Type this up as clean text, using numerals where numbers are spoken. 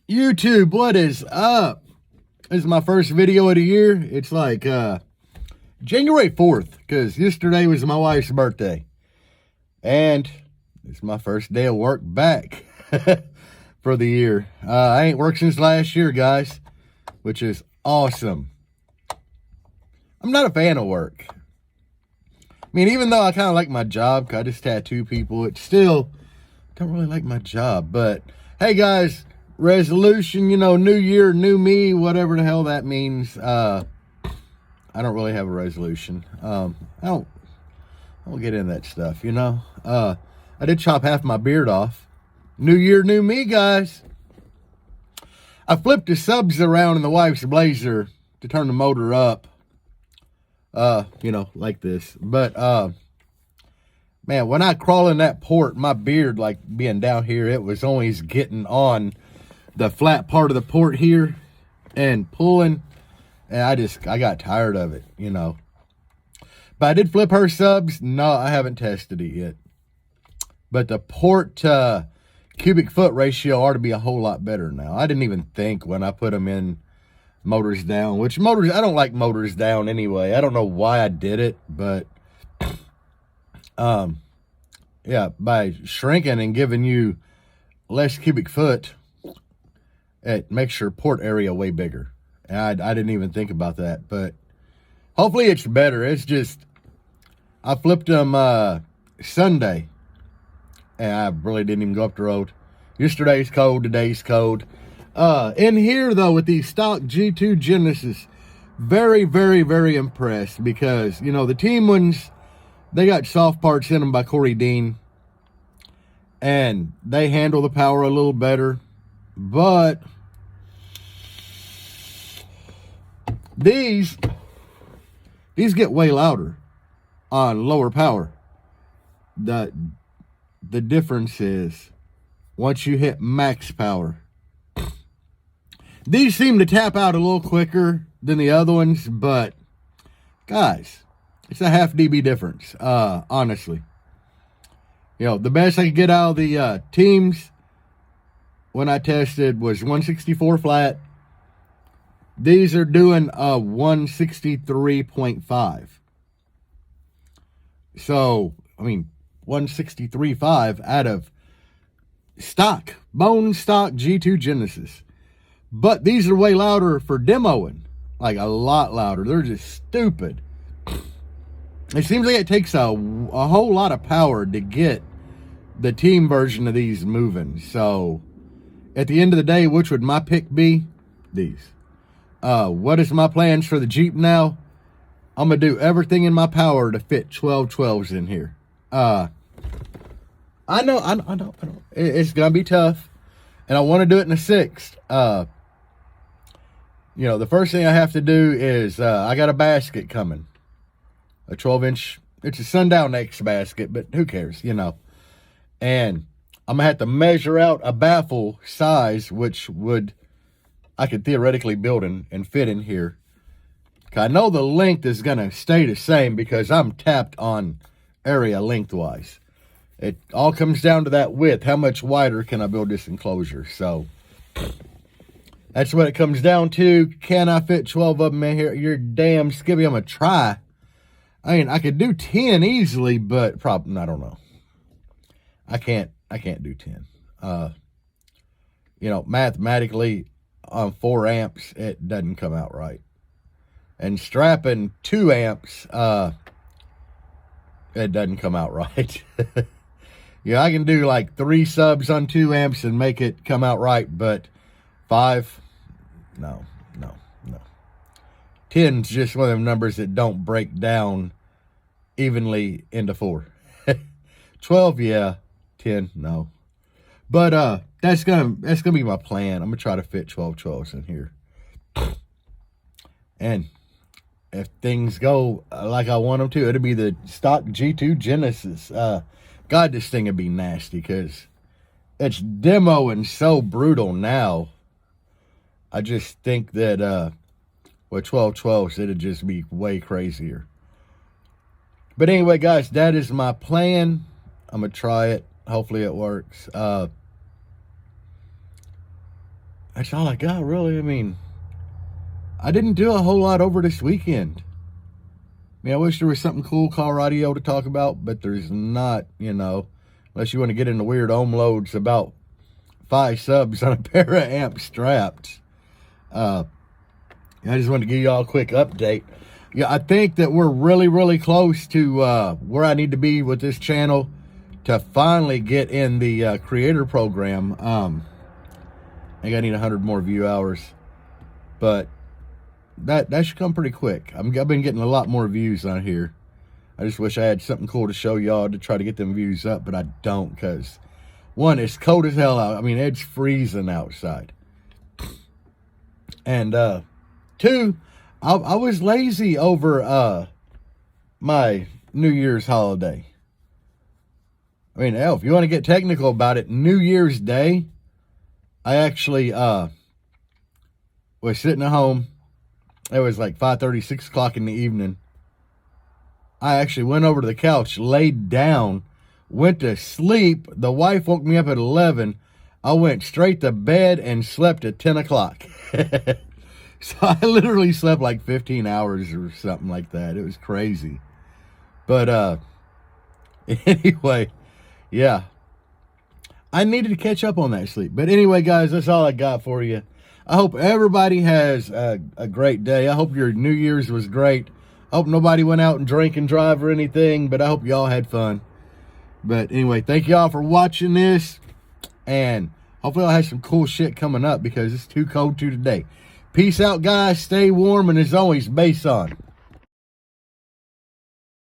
YouTube, what is up? This is my first video of the year. It's like January 4th, because yesterday was my wife's birthday. And it's my first day of work back for the year. I ain't worked since last year, guys, which is awesome. I'm not a fan of work. I mean, even though I kind of like my job, 'cause I just tattoo people, it's still, don't really like my job. But, hey, guys, resolution, new year, new me, whatever the hell that means. I don't really have a resolution. I don't get into that stuff, I did chop half my beard off. New year, new me, guys. I flipped the subs around in the wife's Blazer to turn the motor up. Like this. But, man, when I crawl in that port, my beard, like being down here, it was always getting on the flat part of the port here and pulling. And I got tired of it, But I did flip her subs. No, I haven't tested it yet. But the port cubic foot ratio ought to be a whole lot better now. I didn't even think when I put them in motors down, which motors, I don't like motors down anyway. I don't know why I did it, but yeah, by shrinking and giving you less cubic foot, it makes your port area way bigger. And I didn't even think about that, but hopefully it's better. It's just, I flipped them Sunday, and I really didn't even go up the road. Yesterday's cold, today's cold. In here, though, with these stock G2 Genesis, very, very, very impressed because, the team ones, they got soft parts in them by Corey Dean, and they handle the power a little better, but these get way louder on lower power. The difference is once you hit max power, these seem to tap out a little quicker than the other ones, but guys, it's a half dB difference, honestly. The best I could get out of the teams when I tested was 164 flat. These are doing a 163.5. So, 163.5 out of stock, bone stock G2 Genesis. But these are way louder for demoing, like a lot louder. They're just stupid. It seems like it takes a whole lot of power to get the team version of these moving. So, at the end of the day, which would my pick be? These. What is my plans for the Jeep now? I'm going to do everything in my power to fit 1212s in here. I know. It's going to be tough. And I want to do it in the 6th. The first thing I have to do is, I got a basket coming. A 12-inch, it's a Sundown X basket, but who cares, And I'm going to have to measure out a baffle size, which I could theoretically build and fit in here. I know the length is going to stay the same because I'm tapped on area lengthwise. It all comes down to that width. How much wider can I build this enclosure? So that's what it comes down to. Can I fit 12 of them in here? You're damn skibby. I'm going to try. I could do 10 easily, but probably, I don't know. I can't do 10. Mathematically on 4 amps, it doesn't come out right. And strapping 2 amps, it doesn't come out right. I can do like 3 subs on 2 amps and make it come out right, but 5, no. 10's just one of them numbers that don't break down evenly into 4. 12, yeah. 10, no. But that's gonna be my plan. I'm gonna try to fit 1212s in here. And if things go like I want them to, it'll be the stock G2 Genesis. God, this thing would be nasty because it's demoing so brutal now. I just think that with 1212s, it'd just be way crazier. But anyway, guys, that is my plan. I'm going to try it. Hopefully it works. that's all I got, really. I mean, I didn't do a whole lot over this weekend. I mean, I wish there was something cool Colorado to talk about, but there's not, you know, unless you want to get into weird ohm loads about 5 subs on a pair of amp straps. I just wanted to give you all a quick update. Yeah, I think that we're really, really close to where I need to be with this channel to finally get in the creator program. I think I need 100 more view hours, but that should come pretty quick. I've been getting a lot more views on here. I just wish I had something cool to show y'all to try to get them views up, but I don't, because one, it's cold as hell out. I mean, it's freezing outside. And two, I was lazy over my New Year's holiday. I mean, hell, if you want to get technical about it, New Year's Day, I actually was sitting at home. It was like 5:30, 6 o'clock in the evening. I actually went over to the couch, laid down, went to sleep. The wife woke me up at 11. I went straight to bed and slept at 10 o'clock. So I literally slept like 15 hours or something like that. It was crazy. But anyway, yeah. I needed to catch up on that sleep. But anyway, guys, that's all I got for you. I hope everybody has a great day. I hope your New Year's was great. I hope nobody went out and drank and drive or anything, but I hope y'all had fun. But anyway, thank y'all for watching this, and hopefully I'll have some cool shit coming up because it's too cold to today. Peace out, guys. Stay warm, and as always, bass on.